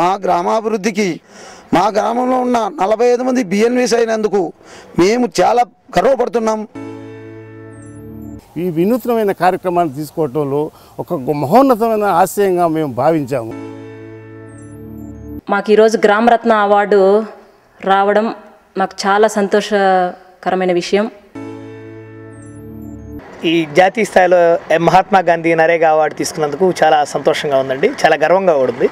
మా గ్రామాభివృద్ధికి మా గ్రామంలో ఉన్న 45 మంది బిఎన్విస్ అయినందుకు మేము చాలా గర్వపడుతున్నాం. ఈ వినూత్నమైన కార్యక్రమాన్ని తీసుకోవటంలో ఒక మహోన్నతమైన ఆశయంగా మేము భావించాము. మాకు ఈరోజు గ్రామరత్న అవార్డు రావడం మాకు చాలా సంతోషకరమైన విషయం. ఈ జాతీయ స్థాయిలో మహాత్మా గాంధీ నరేగా అవార్డు తీసుకున్నందుకు చాలా సంతోషంగా ఉందండి, చాలా గర్వంగా ఉంది.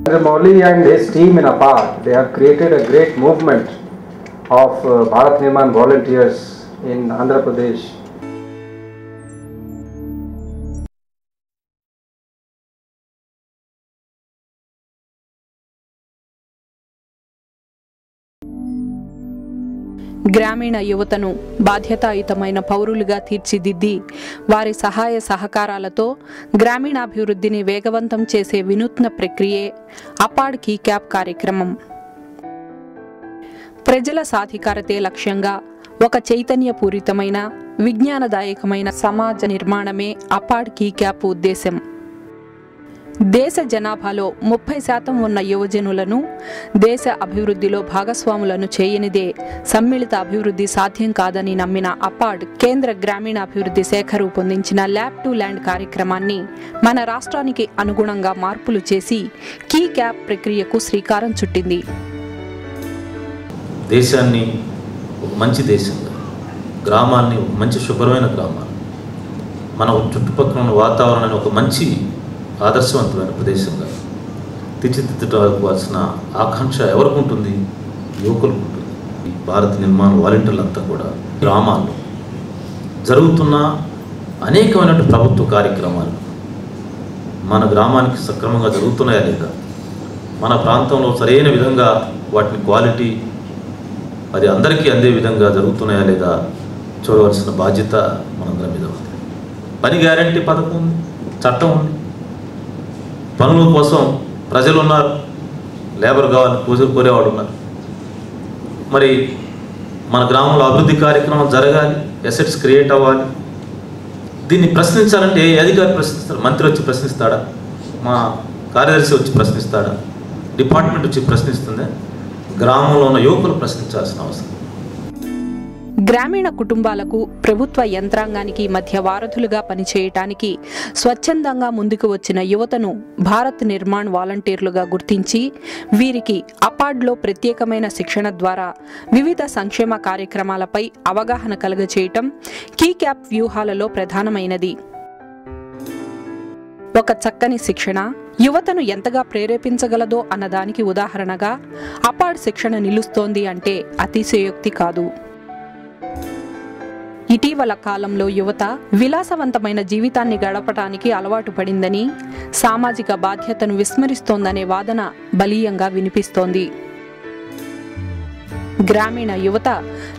Chandramouli and his team in APAR, they have created a great movement of Bharat Nirman volunteers in Andhra Pradesh. గ్రామీణ యువతను బాధ్యతాయుతమైన పౌరులుగా తీర్చిదిద్ది వారి సహాయ సహకారాలతో గ్రామీణాభివృద్ధిని వేగవంతం చేసే వినూత్న ప్రక్రియే అపాడ్ కీ క్యాప్ కార్యక్రమం. ప్రజల సాధికారతే లక్ష్యంగా ఒక చైతన్యపూరితమైన విజ్ఞానదాయకమైన సమాజ నిర్మాణమే అపాడ్ కీ క్యాప్ ఉద్దేశం. దేశ జనాభాలో 30% ఉన్న యువజనులను దేశ అభివృద్ధిలో భాగస్వాములను చేయనిదే సమ్మిళిత అభివృద్ధి సాధ్యం కాదని నమ్మిన అపాడ్ కేంద్ర గ్రామీణాభివృద్ధి శాఖ రూపొందించిన ల్యాబ్ టు ల్యాండ్ కార్యక్రమాన్ని మన రాష్ట్రానికి అనుగుణంగా మార్పులు చేసి కీ క్యాప్ ప్రక్రియకు శ్రీకారం చుట్టింది. దేశాన్ని ఒక మంచి దేశంగా, గ్రామాన్ని ఒక మంచి శుభ్రమైన గ్రామాన్ని, మన చుట్టుపక్కల ఉన్న వాతావరణాన్ని ఒక మంచి ఆదర్శవంతమైన ప్రదేశంగా తీర్చిదిద్దవలసిన ఆకాంక్ష ఎవరికి ఉంటుంది? యువకులకు ఉంటుంది. భారత్ నిర్మాణ వాలంటీర్లంతా కూడా గ్రామాల్లో జరుగుతున్న అనేకమైన ప్రభుత్వ కార్యక్రమాలు మన గ్రామానికి సక్రమంగా జరుగుతున్నాయా లేదా, మన ప్రాంతంలో సరైన విధంగా వాటిని క్వాలిటీ అది అందరికీ అందే విధంగా జరుగుతున్నాయా లేదా చూడవలసిన బాధ్యత మనందరి మీద ఉంది. పని గ్యారంటీ పథకం ఉంది, చట్టం ఉంది, పనుల కోసం ప్రజలు ఉన్నారు, లేబర్ కావాలని కోరేవాడు ఉన్నారు. మరి మన గ్రామంలో అభివృద్ధి కార్యక్రమాలు జరగాలి, అసెట్స్ క్రియేట్ అవ్వాలి. దీన్ని ప్రశ్నించాలంటే ఏ అధికారి ప్రశ్నిస్తారు? మంత్రి వచ్చి ప్రశ్నిస్తాడా? మా కార్యదర్శి వచ్చి ప్రశ్నిస్తాడా? డిపార్ట్మెంట్ వచ్చి ప్రశ్నిస్తుందా? గ్రామంలో ఉన్న యువకులు ప్రశ్నించాల్సిన అవసరం. గ్రామీణ కుటుంబాలకు ప్రభుత్వ యంత్రాంగానికి మధ్య వారధులుగా పనిచేయటానికి స్వచ్ఛందంగా ముందుకు వచ్చిన యువతను భారత్ నిర్మాణ్ వాలంటీర్లుగా గుర్తించి వీరికి అపాడ్లో ప్రత్యేకమైన శిక్షణ ద్వారా వివిధ సంక్షేమ కార్యక్రమాలపై అవగాహన కలుగచేయటం కీ క్యాప్ వ్యూహాలలో ప్రధానమైనది. ఒక చక్కని శిక్షణ యువతను ఎంతగా ప్రేరేపించగలదో అన్నదానికి ఉదాహరణగా అపాడ్ శిక్షణ నిలుస్తోంది అంటే అతిశయోక్తి కాదు. ఇటీవల కాలంలో యువత విలాసవంతమైన జీవితాన్ని గడపటానికి అలవాటు పడిందని, సామాజిక బాధ్యతను విస్మరిస్తోందనే వాదన బలీయంగా వినిపిస్తోంది. గ్రామీణ యువత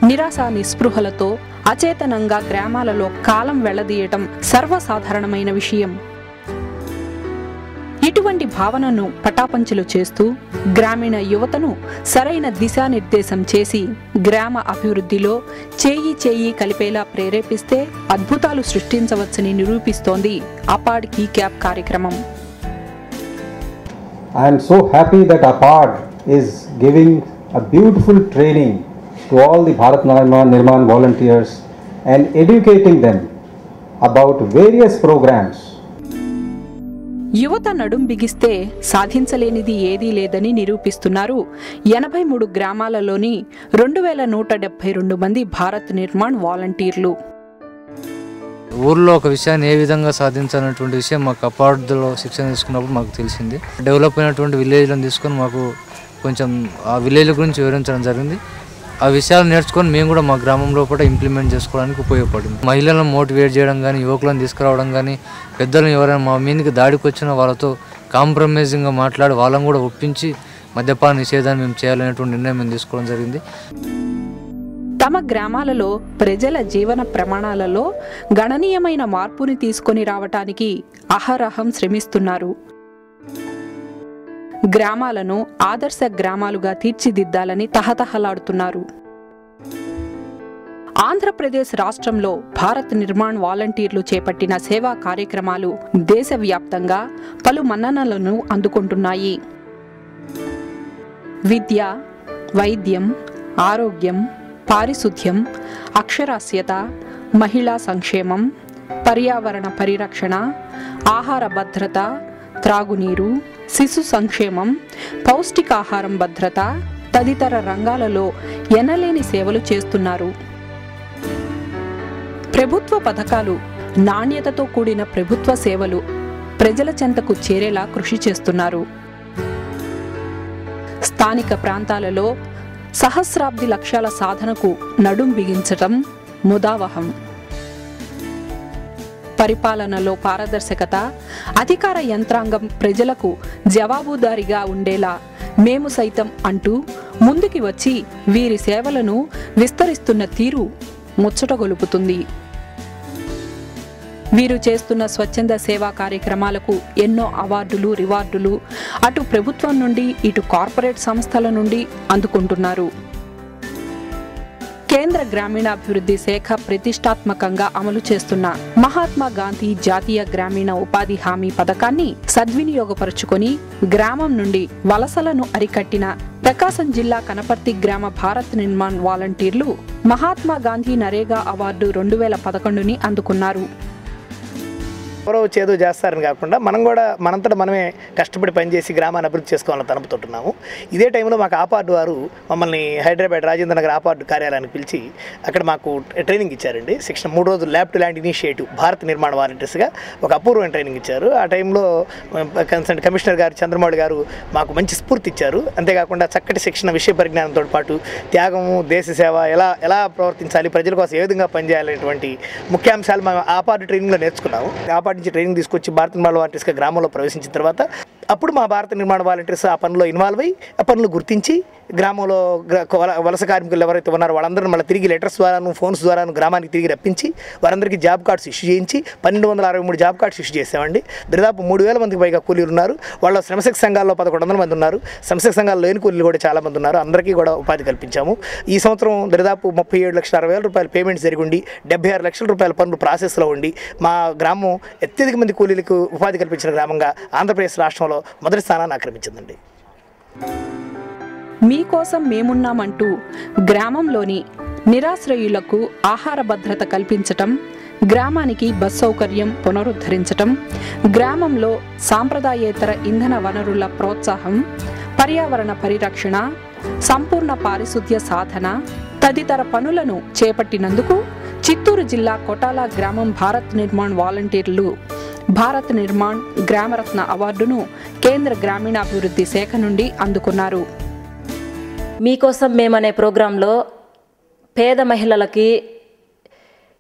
నిరాశ నిస్పృహలతో అచేతనంగా గ్రామాలలో కాలం వెళ్లదీయటం సర్వసాధారణమైన విషయం. ఇటువంటి భావనను పటాపంచలు చేస్తూ గ్రామీణ యువతను సరైన దిశానిర్దేశం చేసి గ్రామ అభివృద్ధిలో చేయి కలిపేలా ప్రేరేపిస్తే అద్భుతాలు సృష్టించవచ్చని నిరూపిస్తోంది అపాడ్ కీ క్యాప్ కార్యక్రమం. I am so happy that APAD is giving a beautiful training to all the Bharat Nirman volunteers and educating them about various programs. యువత నడుం బిగిస్తే సాధించలేనిది ఏదీ లేదని నిరూపిస్తున్నారు 83 గ్రామాలలోని 2172 మంది భారత్ నిర్మాణ్ వాలంటీర్లు. ఊర్లో ఒక విషయాన్ని ఏ విధంగా సాధించాలనేటువంటి విషయం మాకు అపార్డ్లో శిక్షణ తీసుకున్నప్పుడు మాకు తెలిసింది. డెవలప్ అయినటువంటి విలేజ్లను తీసుకొని మాకు కొంచెం ఆ విలేజ్ గురించి వివరించడం జరిగింది. ఆ విషయాలు నేర్చుకొని మేము కూడా మా గ్రామం లోపల ఇంప్లిమెంట్ చేసుకోవడానికి ఉపయోగపడింది. మహిళలను మోటివేట్ చేయడం కానీ, యువకులను తీసుకురావడం కానీ, పెద్దలను ఎవరైనా మా మీదకి దాడికి వచ్చిన వాళ్ళతో కాంప్రమైజింగ్గా మాట్లాడి వాళ్ళని కూడా ఒప్పించి మద్యపాన నిషేధాన్ని మేము చేయాలనేటువంటి నిర్ణయం మేము తీసుకోవడం జరిగింది. తమ గ్రామాలలో ప్రజల జీవన ప్రమాణాలలో గణనీయమైన మార్పుని తీసుకొని రావటానికి అహరహం శ్రమిస్తున్నారు. గ్రామాలను ఆదర్శ గ్రామాలుగా తీర్చిదిద్దాలని తహతహలాడుతున్నారు. ఆంధ్రప్రదేశ్ రాష్ట్రంలో భారత్ నిర్మాణ్ వాలంటీర్లు చేపట్టిన సేవా కార్యక్రమాలు దేశవ్యాప్తంగా పలు మన్ననలను అందుకుంటున్నాయి. విద్య, వైద్యం, ఆరోగ్యం, పారిశుద్ధ్యం, అక్షరాస్యత, మహిళా సంక్షేమం, పర్యావరణ పరిరక్షణ, ఆహార భద్రత, త్రాగునీరు, శిశు సంక్షేమం, పౌష్టికాహారం భద్రత తదితర రంగాలలో ఎనలేని సేవలు చేస్తున్నారు. ప్రభుత్వ పథకాలు, నాణ్యతతో కూడిన ప్రభుత్వ సేవలు ప్రజల చెంతకు చేరేలా కృషి చేస్తున్నారు. స్థానిక ప్రాంతాలలో సహస్రాబ్ది లక్ష్యాల సాధనకు నడుం బిగించటం ముదావహం. పరిపాలనలో పారదర్శకత, అధికార యంత్రాంగం ప్రజలకు జవాబుదారీగా ఉండేలా మేము సైతం అంటూ ముందుకి వచ్చి వీరి సేవలను విస్తరిస్తున్న తీరు ముచ్చటగొలుపుతుంది. వీరు చేస్తున్న స్వచ్ఛంద సేవా కార్యక్రమాలకు ఎన్నో అవార్డులు, రివార్డులు అటు ప్రభుత్వం నుండి ఇటు కార్పొరేట్ సంస్థల నుండి అందుకుంటున్నారు. కేంద్ర గ్రామీణాభివృద్ధి శాఖ ప్రతిష్టాత్మకంగా అమలు చేస్తున్న మహాత్మా గాంధీ జాతీయ గ్రామీణ ఉపాధి హామీ పథకాన్ని సద్వినియోగపరుచుకొని గ్రామం నుండి వలసలను అరికట్టిన ప్రకాశం జిల్లా కనపర్తి గ్రామ భారత్ నిర్మాణ్ వాలంటీర్లు మహాత్మా గాంధీ నరేగా అవార్డు 2011ని అందుకున్నారు. ఎవరో చేదో చేస్తారని కాకుండా మనం కూడా మనంతటా మనమే కష్టపడి పనిచేసి గ్రామాన్ని అభివృద్ధి చేసుకోవాలని తలుపుతుంటున్నాము. ఇదే టైంలో మాకు ఆపార్డు వారు మమ్మల్ని హైదరాబాద్ రాజేంద్ర నగర్ ఆపార్డు కార్యాలయానికి పిలిచి అక్కడ మాకు ట్రైనింగ్ ఇచ్చారండి. శిక్షణ 3 రోజులు lab to land initiative Bharat నిర్మాణ వాలంటీర్స్గా ఒక అపూర్వమైన ట్రైనింగ్ ఇచ్చారు. ఆ టైంలో కన్సర్న్ కమిషనర్ గారు చంద్రమౌళి గారు మాకు మంచి స్ఫూర్తి ఇచ్చారు. అంతేకాకుండా చక్కటి శిక్షణ, విషయ పరిజ్ఞానంతో పాటు త్యాగము, దేశ సేవ ఎలా ప్రవర్తించాలి, ప్రజల కోసం ఏ విధంగా పనిచేయాలనేటువంటి ముఖ్యాంశాలు మేము ఆపార్డు ట్రైనింగ్లో నేర్చుకున్నాము. ఆపార్డు నుంచి ట్రైనింగ్ తీసుకొచ్చి భారత నిర్మాణ వాలంటీర్స్గా గ్రామంలో ప్రవేశించిన తర్వాత అప్పుడు మా భారత నిర్మాణ వాలంటీర్స్ ఆ పనిలో ఇన్వాల్వ్ అయ్యి ఆ పనులు గుర్తించి గ్రామంలో వలస కార్మికులు ఎవరైతే ఉన్నారో వాళ్ళందరూ మళ్ళీ తిరిగి లెటర్స్ ద్వారాను, ఫోన్స్ ద్వారాను గ్రామానికి తిరిగి రప్పించి వారందరికీ జాబ్ కార్డ్స్ ఇష్యూ చేయించి 1263 జాబ్ కార్డ్స్ ఇష్యూ చేసామండి. దాదాపు 3000 మందికి పైగా కూలీలు ఉన్నారు. వాళ్ళ శ్రమశక్తి సంఘాల్లో 1100 మంది ఉన్నారు. శ్రమశక్తి సంఘాల్లో లేని కూలీలు కూడా చాలా మంది ఉన్నారు. అందరికీ కూడా ఉపాధి కల్పించాము. ఈ సంవత్సరం దాదాపు 37,60,000 రూపాయలు పేమెంట్ జరిగి ఉండి 76 లక్షల రూపాయల పనులు ప్రాసెస్లో ఉండి మా గ్రామం అత్యధిక మంది కూలీలకు ఉపాధి కల్పించిన గ్రామంగా ఆంధ్రప్రదేశ్ రాష్ట్రంలో మొదటి స్థానాన్ని ఆక్రమించిందండి. మీకోసం మేమున్నామంటూ గ్రామంలోని నిరాశ్రయులకు ఆహార భద్రత కల్పించటం, గ్రామానికి బస్ సౌకర్యం పునరుద్ధరించటం, గ్రామంలో సాంప్రదాయేతర ఇంధన వనరుల ప్రోత్సాహం, పర్యావరణ పరిరక్షణ, సంపూర్ణ పారిశుద్ధ్య సాధన తదితర పనులను చేపట్టినందుకు చిత్తూరు జిల్లా కొటాల గ్రామం భారత్ నిర్మాణ్ వాలంటీర్లు భారత్ నిర్మాణ్ గ్రామరత్న అవార్డును కేంద్ర గ్రామీణాభివృద్ధి శాఖ నుండి అందుకున్నారు. మీకోసం మేమనే ప్రోగ్రాంలో పేద మహిళలకి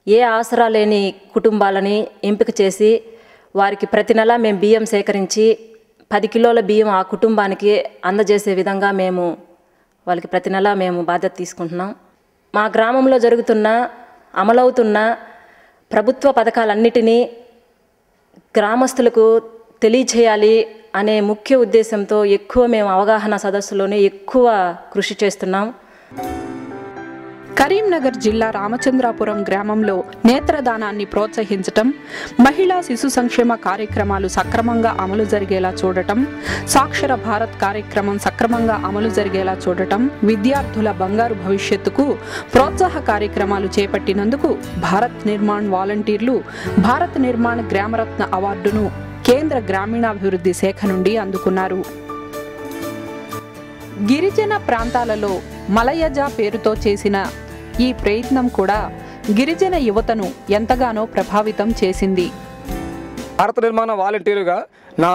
ఏ ఆసరా లేని కుటుంబాలని ఎంపిక చేసి వారికి ప్రతి నెల మేము బియ్యం సేకరించి 10 కిలోల బియ్యం ఆ కుటుంబానికి అందజేసే విధంగా వాళ్ళకి ప్రతి నెల మేము బాధ్యత తీసుకుంటున్నాం. మా గ్రామంలో అమలవుతున్న ప్రభుత్వ పథకాలన్నిటినీ గ్రామస్తులకు తెలియచేయాలి అనే ముఖ్య ఉద్దేశంతో మేము అవగాహన సదస్సులోనే ఎక్కువ కృషి చేస్తున్నాం. కరీంనగర్ జిల్లా రామచంద్రాపురం గ్రామంలో నేత్రదానాన్ని ప్రోత్సహించటం, మహిళా శిశు సంక్షేమ కార్యక్రమాలు సక్రమంగా అమలు జరిగేలా చూడటం, సాక్షర భారత్ కార్యక్రమం సక్రమంగా అమలు జరిగేలా చూడటం, విద్యార్థుల బంగారు భవిష్యత్తుకు ప్రోత్సాహ కార్యక్రమాలు చేపట్టినందుకు భారత్ నిర్మాణ్ వాలంటీర్లు భారత్ నిర్మాణ్ గ్రామరత్న అవార్డును కేంద్ర గ్రామీణాభివృద్ధి శాఖ నుండి అందుకున్నారు. గిరిజన ప్రాంతాలలో మలయజ పేరుతో చేసిన ఈ ప్రయత్నం కూడా గిరిజన యువతను ఎంతగానో ప్రభావితం చేసింది. భారత నిర్మాణ వాలంటీరుగా నా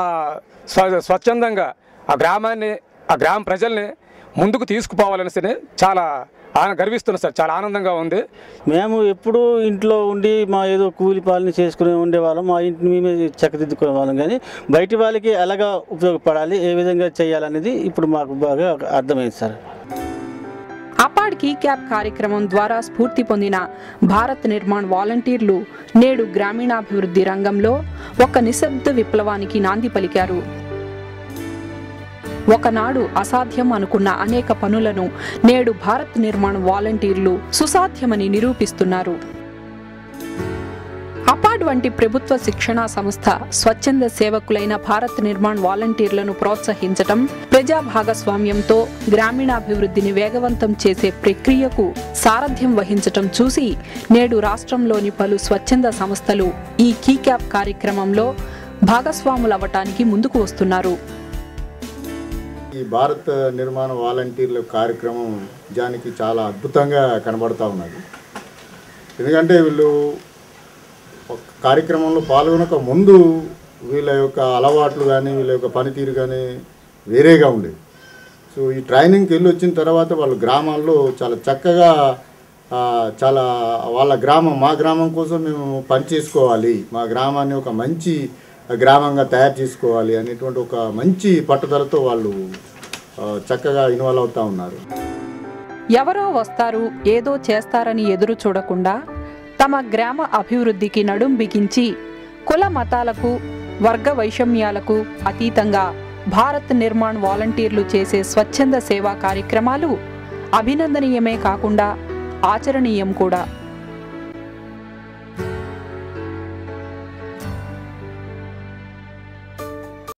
స్వచ్ఛందంగా ఆ గ్రామ ప్రజల్ని ముందుకు తీసుకుపోవాలనేసి చాలా గర్విస్తున్నాను సార్. చాలా ఆనందంగా ఉంది. మేము ఎప్పుడూ ఇంట్లో ఉండి మా ఏదో కూలి పాలన చేసుకుని ఉండేవాళ్ళం. మా ఇంటిని మేమే చక్కదిద్దుకునే వాళ్ళం. కానీ బయటి వాళ్ళకి ఎలాగా ఉపయోగపడాలి, ఏ విధంగా చేయాలనేది ఇప్పుడు మాకు బాగా అర్థమైంది సార్. అపాడ్ కీ క్యాప్ కార్యక్రమం ద్వారా స్ఫూర్తి పొందిన భారత్ నిర్మాణ్ వాలంటీర్లు నేడు గ్రామీణాభివృద్ధి రంగంలో ఒక నిశ్శబ్ద విప్లవానికి నాంది పలికారు. ఒకనాడు అసాధ్యం అనుకున్న అనేక పనులను నేడు భారత్ నిర్మాణ్ వాలంటీర్లు సుసాధ్యమని నిరూపిస్తున్నారు. అపాడ్ వంటి ప్రభుత్వ శిక్షణా సంస్థ స్వచ్ఛంద సేవకులైన భారత్ నిర్మాణ్ వాలంటీర్లను ప్రోత్సహించటం, ప్రజా భాగస్వామ్యంతో గ్రామీణాభివృద్ధిని వేగవంతం చేసే ప్రక్రియకు సారథ్యం వహించటం చూసి నేడు రాష్ట్రంలోని పలు స్వచ్ఛంద సంస్థలు ఈ కీ క్యాప్ కార్యక్రమంలో భాగస్వాములవ్వటానికి ముందుకు వస్తున్నారు. ఈ భారత్ నిర్మాణ వాలంటీర్ల కార్యక్రమం నిజానికి చాలా అద్భుతంగా కనబడుతూ ఉన్నది. ఎందుకంటే వీళ్ళు కార్యక్రమంలో పాల్గొనక ముందు వీళ్ళ యొక్క అలవాట్లు కానీ వీళ్ళ యొక్క పనితీరు కానీ వేరేగా ఉండేవి. సో ఈ ట్రైనింగ్కి వెళ్ళి వచ్చిన తర్వాత వాళ్ళు గ్రామాల్లో చాలా చక్కగా చాలా వాళ్ళ గ్రామం, మా గ్రామం కోసం మేము పనిచేసుకోవాలి, మా గ్రామాన్ని ఒక మంచి గ్రామంగా తయారు చేసుకోవాలి అనేటువంటి ఒక మంచి పట్టుదలతో వాళ్ళు చక్కగా ఇన్వాల్వ్ అవుతూ ఉన్నారు. ఎవరో వస్తారు ఏదో చేస్తారని ఎదురు చూడకుండా తమ గ్రామ అభివృద్ధికి నడుం బిగించి కుల మతాలకు వర్గ వైషమ్యాలకు అతీతంగా భారత్ నిర్మాణ్ వాలంటీర్లు చేసే స్వచ్ఛంద సేవా కార్యక్రమాలు అభినందనీయమే కాకుండా ఆచరణీయం కూడా.